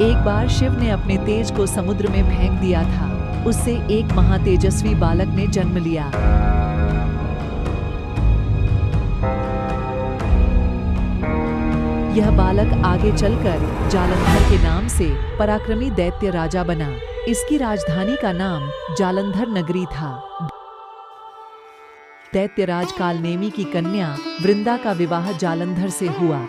एक बार शिव ने अपने तेज को समुद्र में फेंक दिया था। उससे एक महातेजस्वी बालक ने जन्म लिया। यह बालक आगे चलकर जालंधर के नाम से पराक्रमी दैत्य राजा बना। इसकी राजधानी का नाम जालंधर नगरी था। दैत्यराज कालनेमी की कन्या वृंदा का विवाह जालंधर से हुआ।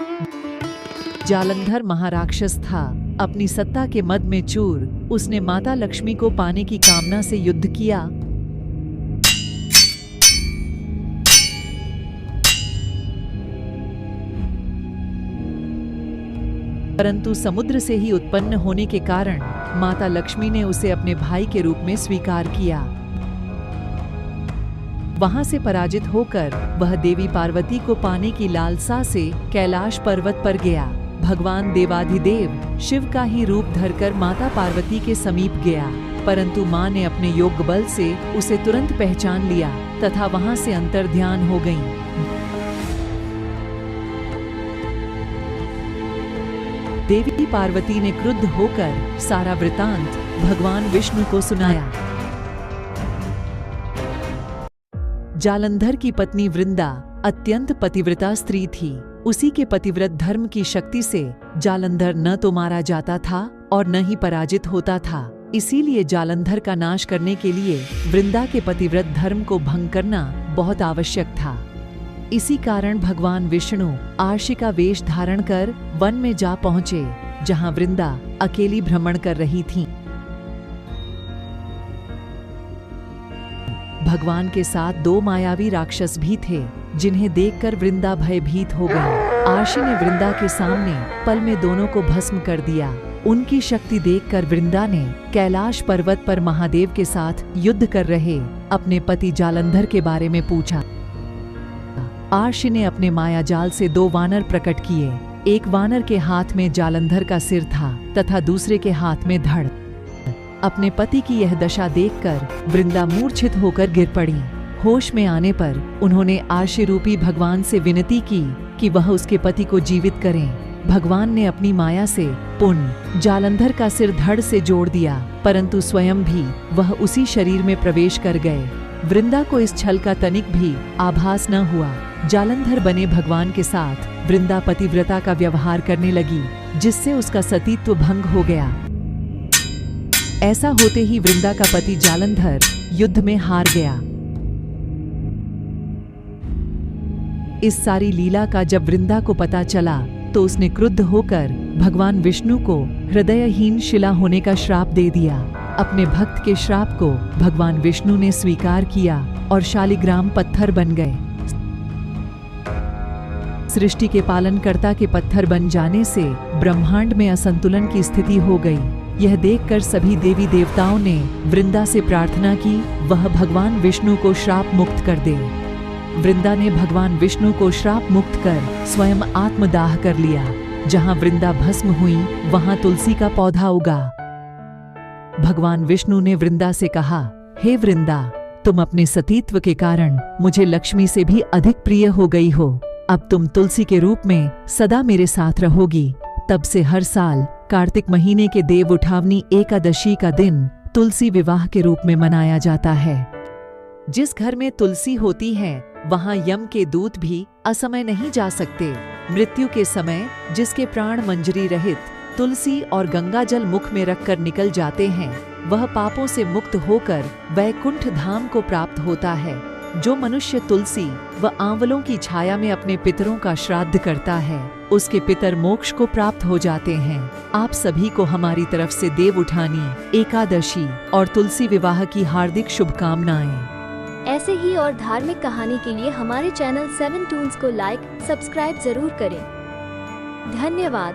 जालंधर महाराक्षस था। अपनी सत्ता के मद में चूर, उसने माता लक्ष्मी को पाने की कामना से युद्ध किया। परंतु समुद्र से ही उत्पन्न होने के कारण माता लक्ष्मी ने उसे अपने भाई के रूप में स्वीकार किया। वहां से पराजित होकर वह देवी पार्वती को पाने की लालसा से कैलाश पर्वत पर गया। भगवान देवाधिदेव शिव का ही रूप धरकर माता पार्वती के समीप गया, परंतु मां ने अपने योग बल से उसे तुरंत पहचान लिया तथा वहां से अंतर्ध्यान हो गईं। देवी पार्वती ने क्रुद्ध होकर सारा वृतांत भगवान विष्णु को सुनाया। जालंधर की पत्नी वृंदा अत्यंत पतिव्रता स्त्री थी। उसी के पतिव्रत धर्म की शक्ति से जालंधर न तो मारा जाता था और न ही पराजित होता था। इसीलिए जालंधर का नाश करने के लिए वृंदा के पतिव्रत धर्म को भंग करना बहुत आवश्यक था। इसी कारण भगवान विष्णु आर्षि का वेश धारण कर वन में जा पहुंचे, जहां वृंदा अकेली भ्रमण कर रही थी। भगवान के साथ 2 मायावी राक्षस भी थे, जिन्हें देखकर वृंदा भयभीत हो गई। आर्षि ने वृंदा के सामने पल में दोनों को भस्म कर दिया। उनकी शक्ति देखकर वृंदा ने कैलाश पर्वत पर महादेव के साथ युद्ध कर रहे अपने पति जालंधर के बारे में पूछा। आर्षि ने अपने मायाजाल से 2 वानर प्रकट किए। एक वानर के हाथ में जालंधर का सिर था तथा दूसरे के हाथ में धड़। अपने पति की यह दशा देखकर वृंदा मूर्छित होकर गिर पड़ी। होश में आने पर उन्होंने आर्षि रूपी भगवान से विनती की कि वह उसके पति को जीवित करें। भगवान ने अपनी माया से पुनः जालंधर का सिर धड़ से जोड़ दिया, परंतु स्वयं भी वह उसी शरीर में प्रवेश कर गए। वृंदा को इस छल का तनिक भी आभास न हुआ। जालंधर बने भगवान के साथ वृंदा पतिव्रता का व्यवहार करने लगी, जिससे उसका सतीत्व भंग हो गया। ऐसा होते ही वृंदा का पति जालंधर युद्ध में हार गया। इस सारी लीला का जब वृंदा को पता चला तो उसने क्रुद्ध होकर भगवान विष्णु को हृदयहीन शिला होने का श्राप दे दिया। अपने भक्त के श्राप को भगवान विष्णु ने स्वीकार किया और शालिग्राम पत्थर बन गए। सृष्टि के पालनकर्ता के पत्थर बन जाने से ब्रह्मांड में असंतुलन की स्थिति हो गई। यह देखकर सभी देवी देवताओं ने वृंदा से प्रार्थना की वह भगवान विष्णु को श्राप मुक्त कर दे। वृंदा ने भगवान विष्णु को श्राप मुक्त कर स्वयं आत्मदाह कर लिया। जहां वृंदा भस्म हुई वहां तुलसी का पौधा उगा। भगवान विष्णु ने वृंदा से कहा, हे वृंदा, तुम अपने सतीत्व के कारण मुझे लक्ष्मी से भी अधिक प्रिय हो गई हो। अब तुम तुलसी के रूप में सदा मेरे साथ रहोगी। तब से हर साल कार्तिक महीने के देव उठावनी एकादशी का दिन तुलसी विवाह के रूप में मनाया जाता है। जिस घर में तुलसी होती है वहां यम के दूत भी असमय नहीं जा सकते। मृत्यु के समय जिसके प्राण मंजरी रहित तुलसी और गंगा जल मुख में रखकर निकल जाते हैं, वह पापों से मुक्त होकर वैकुंठ धाम को प्राप्त होता है। जो मनुष्य तुलसी व आंवलों की छाया में अपने पितरों का श्राद्ध करता है, उसके पितर मोक्ष को प्राप्त हो जाते हैं। आप सभी को हमारी तरफ से देव उठानी एकादशी और तुलसी विवाह की हार्दिक शुभकामनाएं। ऐसे ही और धार्मिक कहानी के लिए हमारे चैनल 7 टून्स को लाइक, सब्सक्राइब जरूर करें। धन्यवाद।